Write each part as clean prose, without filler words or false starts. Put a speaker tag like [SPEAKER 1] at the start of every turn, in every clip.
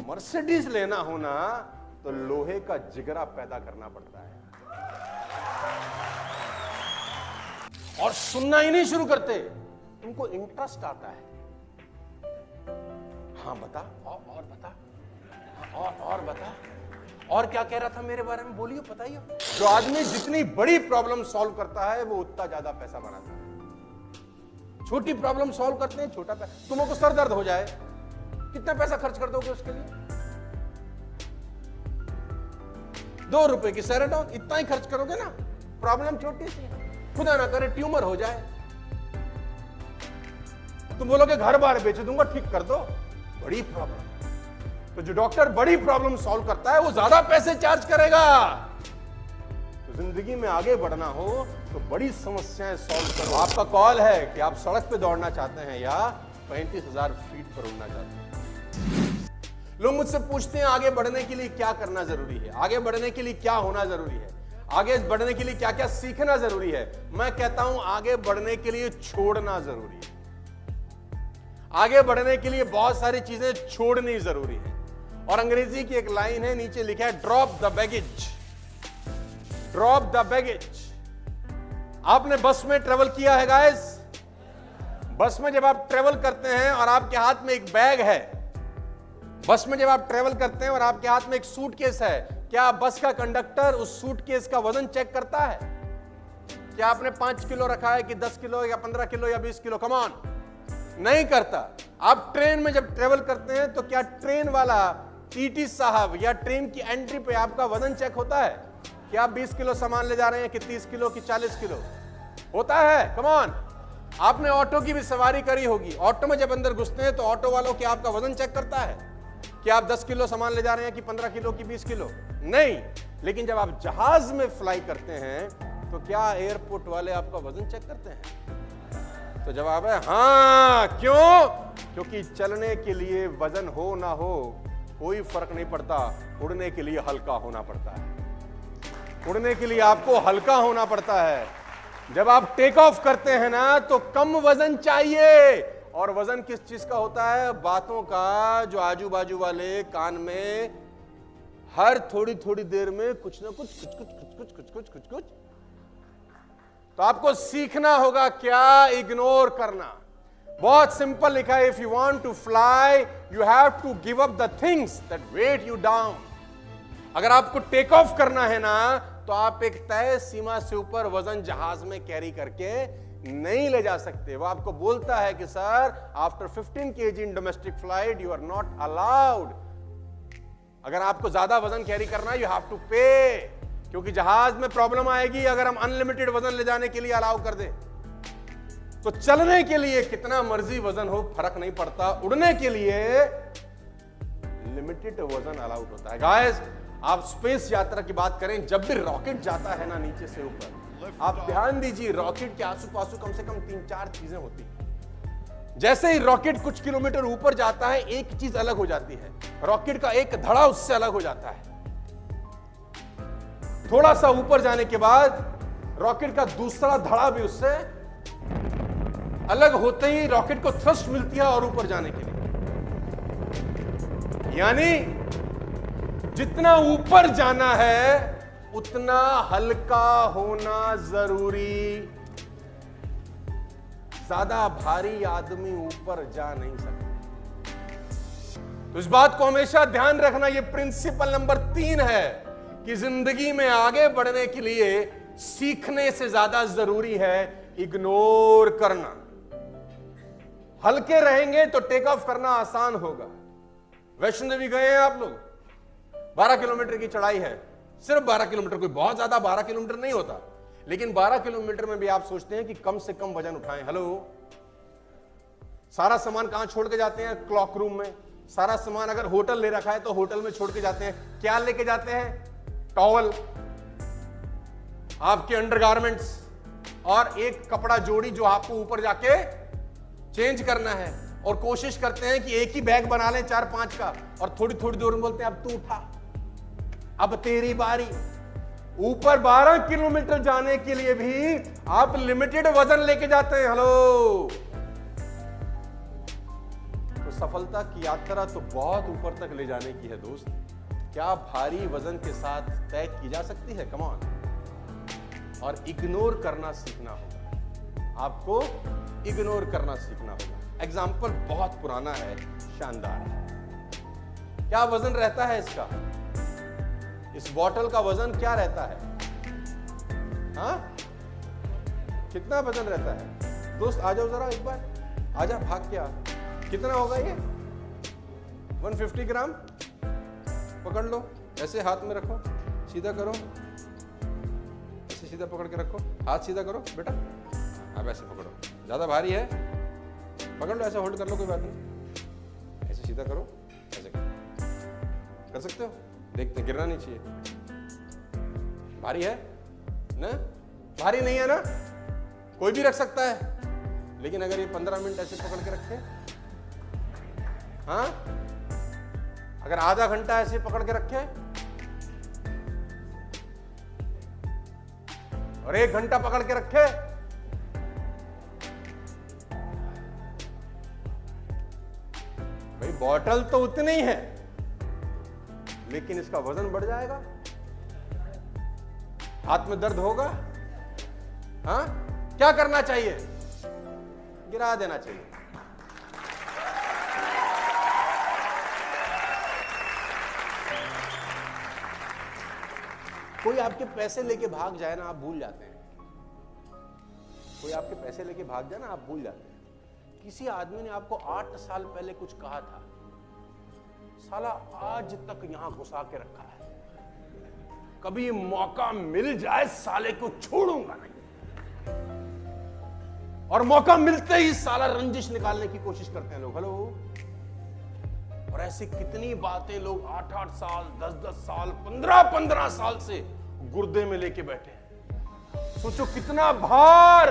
[SPEAKER 1] Mercedes लेना होना तो लोहे का जिगरा पैदा करना पड़ता है और सुनना ही नहीं शुरू करते, तुमको इंटरेस्ट आता है। हाँ बता, और बता, और बता, और क्या कह रहा था मेरे बारे में, बोलिए, बताइए। जो आदमी जितनी बड़ी प्रॉब्लम सॉल्व करता है वो उतना ज्यादा पैसा बनाता है। छोटी प्रॉब्लम सॉल्व करते हैं, छोटा पैसा। तुमको सर दर्द हो जाए, कितना पैसा खर्च कर दोगे उसके लिए? 2 रुपए की सेरेटोन, इतना ही खर्च करोगे ना। प्रॉब्लम छोटी सी है, खुदा ना करे ट्यूमर हो जाए, तुम बोलोगे घर बार बेच दूंगा, ठीक कर दो। बड़ी प्रॉब्लम, तो जो डॉक्टर बड़ी प्रॉब्लम सॉल्व करता है वो ज्यादा पैसे चार्ज करेगा। तो जिंदगी में आगे बढ़ना हो तो बड़ी समस्याएं सॉल्व करो। आपका कॉल है कि आप सड़क पे दौड़ना चाहते हैं या 35,000 फीट पर उड़ना चाहते हैं। लोग मुझसे पूछते हैं आगे बढ़ने के लिए क्या करना जरूरी है, आगे बढ़ने के लिए क्या होना जरूरी है, आगे बढ़ने के लिए क्या क्या सीखना जरूरी है। मैं कहता हूं आगे बढ़ने के लिए छोड़ना जरूरी है। आगे बढ़ने के लिए बहुत सारी चीजें छोड़नी जरूरी है। और अंग्रेजी की एक लाइन है, नीचे लिखा है drop the baggage, drop the baggage. आपने बस में ट्रेवल किया है गाइस? बस में जब आप ट्रेवल करते हैं और आपके हाथ में एक बैग है, बस में जब आप ट्रेवल करते हैं और आपके हाथ में एक सूटकेस है, क्या बस का कंडक्टर उस सूटकेस का वजन चेक करता है? क्या आपने 5 किलो रखा है कि 10 किलो या 15 किलो या 20 किलो? कम ऑन, नहीं करता। आप ट्रेन में जब ट्रेवल करते हैं तो क्या ट्रेन वाला टीटी साहब या ट्रेन की एंट्री पे आपका वजन चेक होता है कि आप 20 किलो सामान ले जा रहे हैं कि 30 किलो कि 40 किलो? होता है। कम ऑन, आपने ऑटो की भी सवारी करी होगी। ऑटो में जब अंदर घुसते हैं तो ऑटो वालों क्या आपका वजन चेक करता है कि आप 10 किलो सामान ले जा रहे हैं कि 15 किलो कि 20 किलो? नहीं। लेकिन जब आप जहाज में फ्लाई करते हैं तो क्या एयरपोर्ट वाले आपका वजन चेक करते हैं? तो जवाब है हाँ। क्यों? क्योंकि चलने के लिए वजन हो ना हो कोई फर्क नहीं पड़ता, उड़ने के लिए हल्का होना पड़ता है। उड़ने के लिए आपको हल्का होना पड़ता है। जब आप टेक ऑफ करते हैं ना तो कम वजन चाहिए। और वजन किस चीज का होता है? बातों का, जो आजू बाजू वाले कान में हर थोड़ी थोड़ी देर में कुछ ना कुछ कुछ कुछ कुछ कुछ कुछ कुछ कुछ कुछ। तो आपको सीखना होगा क्या इग्नोर करना। बहुत सिंपल लिखा है, if you want to fly you have to give up the things that weight you down. अगर आपको टेक ऑफ करना है ना तो आप एक तय सीमा से ऊपर वजन जहाज में कैरी करके नहीं ले जा सकते। वो आपको बोलता है कि sir after 15 kg in domestic flight you are not allowed. अगर आपको ज्यादा वजन कैरी करना है यू हैव टू पे, क्योंकि जहाज में प्रॉब्लम आएगी अगर हम अनलिमिटेड वजन ले जाने के लिए अलाउ कर दें। तो चलने के लिए कितना मर्जी वजन हो फर्क नहीं पड़ता, उड़ने के लिए लिमिटेड वजन अलाउड होता है। गाइस, आप स्पेस यात्रा की बात करें, जब भी रॉकेट जाता है ना नीचे से ऊपर, आप ध्यान दीजिए रॉकेट के आसू पासू कम से कम 3-4 चीजें होती हैं। जैसे ही रॉकेट कुछ किलोमीटर ऊपर जाता है एक चीज अलग हो जाती है, रॉकेट का एक धड़ा उससे अलग हो जाता है। थोड़ा सा ऊपर जाने के बाद रॉकेट का दूसरा धड़ा भी उससे अलग होते ही रॉकेट को थ्रस्ट मिलती है और ऊपर जाने के लिए। यानी जितना ऊपर जाना है उतना हल्का होना जरूरी। ज्यादा भारी आदमी ऊपर जा नहीं सकता। तो इस बात को हमेशा ध्यान रखना, यह प्रिंसिपल नंबर 3 है कि जिंदगी में आगे बढ़ने के लिए सीखने से ज्यादा जरूरी है इग्नोर करना। हल्के रहेंगे तो टेक ऑफ करना आसान होगा। वैष्णो देवी गए हैं आप लोग? 12 किलोमीटर की चढ़ाई है, सिर्फ 12 किलोमीटर, कोई बहुत ज्यादा 12 किलोमीटर नहीं होता, लेकिन 12 किलोमीटर में भी आप सोचते हैं कि कम से कम वजन उठाएं। हेलो, सारा सामान कहां छोड़ के जाते हैं? क्लॉक रूम में। सारा सामान अगर होटल ले रखा है तो होटल में छोड़ के जाते हैं। क्या लेके जाते हैं? टॉवल, आपके अंडरगारमेंट्स और एक कपड़ा जोड़ी जो आपको ऊपर जाके चेंज करना है। और कोशिश करते हैं कि एक ही बैग बना लें 4-5 का, और थोड़ी थोड़ी देर में बोलते हैं अब तू उठा, अब तेरी बारी। ऊपर 12 किलोमीटर जाने के लिए भी आप लिमिटेड वजन लेके जाते हैं। हेलो, तो सफलता की यात्रा तो बहुत ऊपर तक ले जाने की है दोस्त। क्या भारी वजन के साथ तय की जा सकती है? Come on. और इग्नोर करना सीखना होगा, आपको इग्नोर करना सीखना होगा। एग्जाम्पल बहुत पुराना है, शानदार है। क्या वजन रहता है इसका? इस बॉटल का वजन क्या रहता है? हाँ, कितना वजन रहता है? दोस्त आ जाओ जरा एक बार, आजा, भाग क्या। कितना होगा ये? 150 ग्राम। पकड़ लो, ऐसे हाथ में रखो, सीधा करो, ऐसे सीधा पकड़ के रखो, हाथ सीधा करो बेटा। अब ऐसे पकड़ो, ज्यादा भारी है, पकड़ लो, ऐसे होल्ड कर लो, कोई बात नहीं। ऐसे सीधा करो, ऐसे करो, कर सकते हो? देखते, गिरना नहीं चाहिए। भारी है ना? भारी नहीं है ना? कोई भी रख सकता है। लेकिन अगर ये 15 मिनट ऐसे पकड़ के रखे, हाँ, अगर आधा घंटा ऐसे पकड़ के रखे और 1 घंटा पकड़ के रखे, भाई बॉटल तो उतनी ही है, लेकिन इसका वजन बढ़ जाएगा, हाथ में दर्द होगा। हाँ, क्या करना चाहिए? गिरा देना चाहिए। कोई आपके पैसे लेके भाग जाए ना, आप भूल जाते हैं। कोई आपके पैसे लेके भाग जाए ना, आप भूल जाते हैं। किसी आदमी ने आपको 8 साल पहले कुछ कहा था, साला आज तक यहां घुसा के रखा है, कभी मौका मिल जाए साले को छोड़ूंगा नहीं। और मौका मिलते ही साला रंजिश निकालने की कोशिश करते हैं लोग। हेलो। और ऐसी कितनी बातें लोग 8-8 साल, 10-10 साल, 15-15 साल से गुर्दे में लेके बैठे हैं। सोचो कितना भार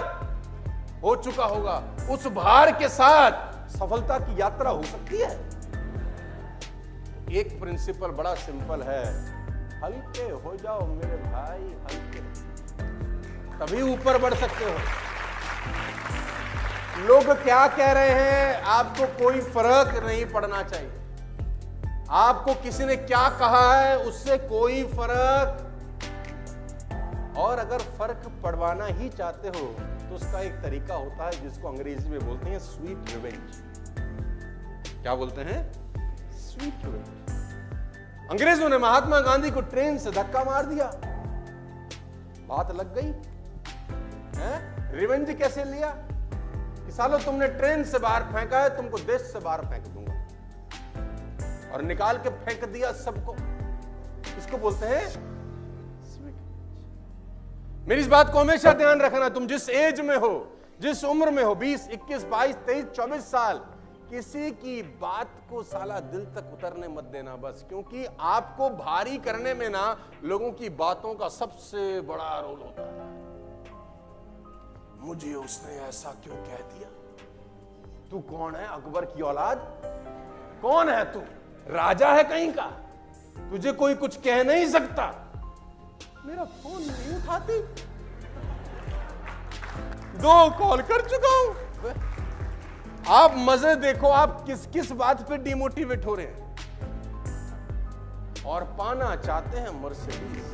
[SPEAKER 1] हो चुका होगा। उस भार के साथ सफलता की यात्रा हो सकती है। एक प्रिंसिपल बड़ा सिंपल है, हल्के हो जाओ मेरे भाई, हल्के, तभी ऊपर बढ़ सकते हो। लोग क्या कह रहे हैं, आपको कोई फर्क नहीं पड़ना चाहिए। आपको किसी ने क्या कहा है, उससे कोई फर्क, और अगर फर्क पड़वाना ही चाहते हो तो उसका एक तरीका होता है जिसको अंग्रेजी में बोलते हैं स्वीट रिवेंज। क्या बोलते हैं? Sweet revenge. अंग्रेजों ने महात्मा गांधी को ट्रेन से धक्का मार दिया, बात लग गई है। रिवेंज कैसे लिया कि सालों तुमने ट्रेन से बाहर फेंका है, तुमको देश से बाहर फेंक दूंगा, और निकाल के फेंक दिया सबको। इसको बोलते हैं स्वीट। मेरी इस बात को हमेशा ध्यान रखना, तुम जिस एज में हो, जिस उम्र में हो, 20, 21, 22, 23, 24 साल, किसी की बात को साला दिल तक उतरने मत देना बस, क्योंकि आपको भारी करने में ना लोगों की बातों का सबसे बड़ा रोल होता है। मुझे उसने ऐसा क्यों कह दिया? तू कौन है? अकबर की औलाद? कौन है तू? राजा है कहीं का? तुझे कोई कुछ कह नहीं सकता। मेरा फोन नहीं उठाती, 2 कॉल कर चुका हूं। आप मजे देखो, आप किस किस बात पे डिमोटिवेट हो रहे हैं, और पाना चाहते हैं मर्सिडीज।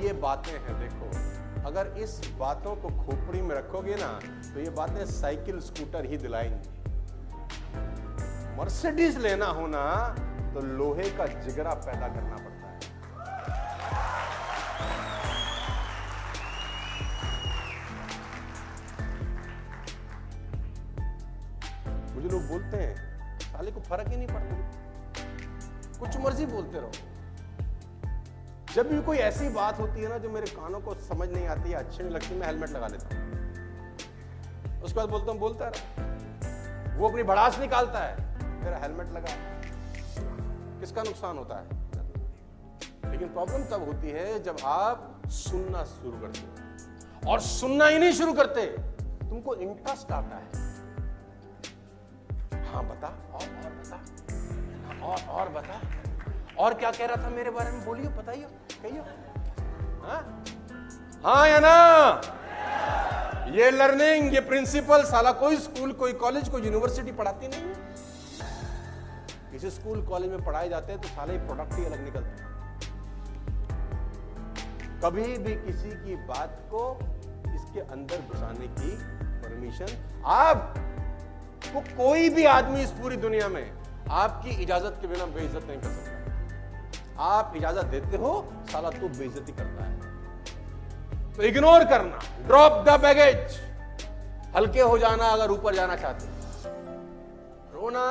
[SPEAKER 1] ये बातें हैं, देखो, अगर इस बातों को खोपड़ी में रखोगे ना तो ये बातें साइकिल स्कूटर ही दिलाएंगी। मर्सिडीज लेना होना तो लोहे का जिगरा पैदा करना पड़ता है। मुझे लोग बोलते हैं साले को फर्क ही नहीं पड़ता, कुछ मर्जी बोलते रहो। जब भी कोई ऐसी बात होती है ना जो मेरे कानों को समझ नहीं आती है, अच्छी नहीं लगती, मैं हेलमेट लगा लेता हूं। उसके बाद बोलता हूं बोलता रहो। वो अपनी भड़ास निकालता है, मेरा हेलमेट लगा, किसका नुकसान होता है? लेकिन प्रॉब्लम तब होती है जब आप सुनना शुरू करते हो, और सुनना ही नहीं शुरू करते, तुमको इंटरेस्ट आता है। हाँ बता, और बता, और बता, और क्या कह रहा था मेरे बारे में? बोलिए, बताइए, कहिए। हाँ या ना? ये लर्निंग, ये प्रिंसिपल साला कोई स्कूल, कोई कॉलेज, कोई यूनिवर्सिटी पढ़ाती नहीं है। किसी स्कूल कॉलेज में पढ़ाए जाते हैं तो साले प्रोडक्ट ही अलग निकलते हैं। कभी भी किसी की बात को इसके अंदर घुसाने की परमिशन, आपको कोई भी आदमी इस पूरी दुनिया में आपकी इजाजत के बिना बेइज्जत नहीं कर सकता। आप इजाजत देते हो, साला तू बेइज्जती करता है। तो इग्नोर करना, ड्रॉप द बैगेज, हल्के हो जाना। अगर ऊपर जाना चाहते हो, रोना,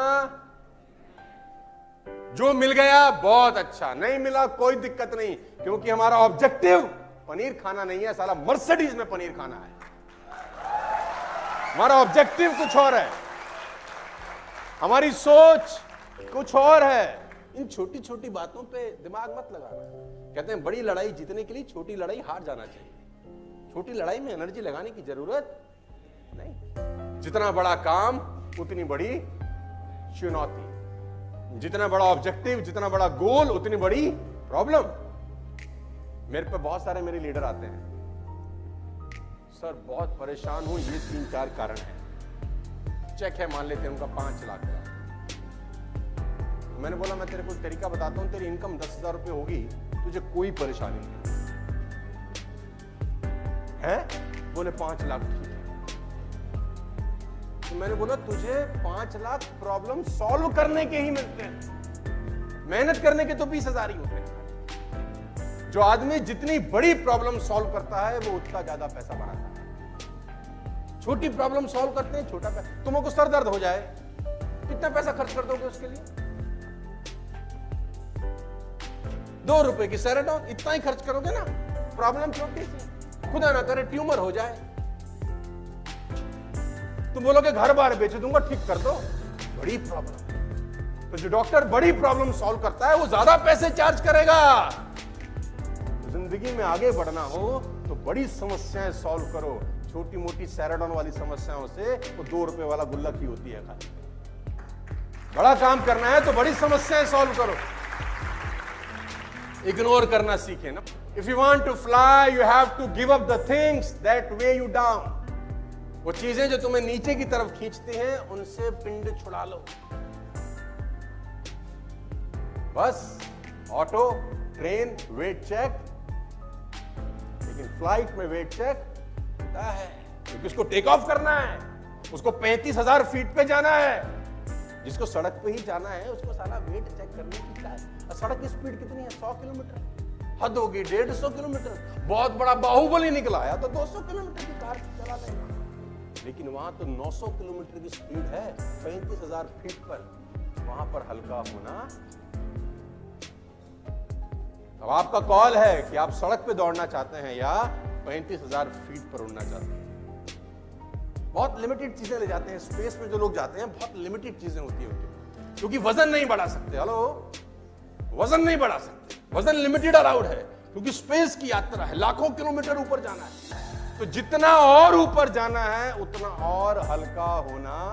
[SPEAKER 1] जो मिल गया बहुत अच्छा, नहीं मिला कोई दिक्कत नहीं, क्योंकि हमारा ऑब्जेक्टिव पनीर खाना नहीं है, साला मर्सिडीज में पनीर खाना है। हमारा ऑब्जेक्टिव कुछ और है, हमारी सोच कुछ और है। इन छोटी छोटी बातों पे दिमाग मत लगाना। कहते हैं बड़ी लड़ाई जीतने के लिए छोटी लड़ाई हार जाना चाहिए। छोटी लड़ाई में एनर्जी लगाने की जरूरत नहीं। जितना बड़ा काम उतनी बड़ी चुनौती, जितना बड़ा ऑब्जेक्टिव, जितना बड़ा गोल, उतनी बड़ी प्रॉब्लम। मेरे पे बहुत सारे मेरे लीडर आते हैं, सर बहुत परेशान हूं, ये 3-4 कारण है। चेक है मान लेते हैं उनका 5 लाख का। मैंने बोला मैं तेरे को तरीका बताता हूं, तेरी इनकम 10,000 रुपए होगी, तुझे कोई परेशानी नहीं है। बोले 5 लाख ठीक है। तो मैंने बोला तुझे 5 लाख प्रॉब्लम सॉल्व करने के ही मिलते हैं, मेहनत करने के तो 20,000 ही होते हैं। जो आदमी जितनी बड़ी प्रॉब्लम सॉल्व करता है वो उतना ज्यादा पैसा बनाता है। छोटी प्रॉब्लम सॉल्व करते हैं, छोटा पैसा। तुमको सर दर्द हो जाए, कितना पैसा खर्च कर दोगे उसके लिए? 2 रुपए की सेरेडॉन, इतना ही खर्च करोगे ना। प्रॉब्लम छोटी सी, खुदा ना करे ट्यूमर हो जाए, तुम बोलोगे घर बार बेच दूंगा, ठीक कर दो। बड़ी प्रॉब्लम, तो जो डॉक्टर बड़ी प्रॉब्लम सॉल्व करता है वो ज्यादा पैसे चार्ज करेगा। जिंदगी में आगे बढ़ना हो तो बड़ी समस्याएं सॉल्व करो। छोटी मोटी सैराडॉन वाली समस्याओं से वो 2 रुपए वाला गुल्लक ही होती है खाली। बड़ा काम करना है तो बड़ी समस्याएं सॉल्व करो, इग्नोर करना सीखे ना। If you want to fly you have to give up the things that weigh you down. वो चीजें जो तुम्हें नीचे की तरफ खींचती हैं उनसे पिंड छुड़ा लो। बस ऑटो, ट्रेन वेट चेक, लेकिन फ्लाइट में वेट चेक होता है क्योंकि उसको टेक ऑफ करना है, उसको 35,000 फीट पे जाना है। जिसको सड़क पे ही जाना है उसको सारा वेट चेक करने की क्या है। सड़क की स्पीड कितनी है? 100 किलोमीटर, हद होगी 150 किलोमीटर। बहुत बड़ा बाहुबली निकला है तो 200 किलोमीटर की कार चला लेगा, लेकिन वहां तो 900 किलोमीटर की स्पीड है 35,000 फीट पर। वहां पर हल्का होना। अब आपका कॉल है कि आप सड़क पे दौड़ना चाहते हैं या 35,000 फीट पर उड़ना चाहते हैं। बहुत लिमिटेड चीजें ले जाते हैं स्पेस में। जो लोग जाते हैं बहुत लिमिटेड चीजें होती है उनकी, क्योंकि वजन नहीं बढ़ा सकते। हेलो, वजन नहीं बढ़ा सकते, वजन लिमिटेड अलाउड है क्योंकि स्पेस की यात्रा है, लाखों किलोमीटर ऊपर जाना है। तो जितना और ऊपर जाना है उतना और हल्का होना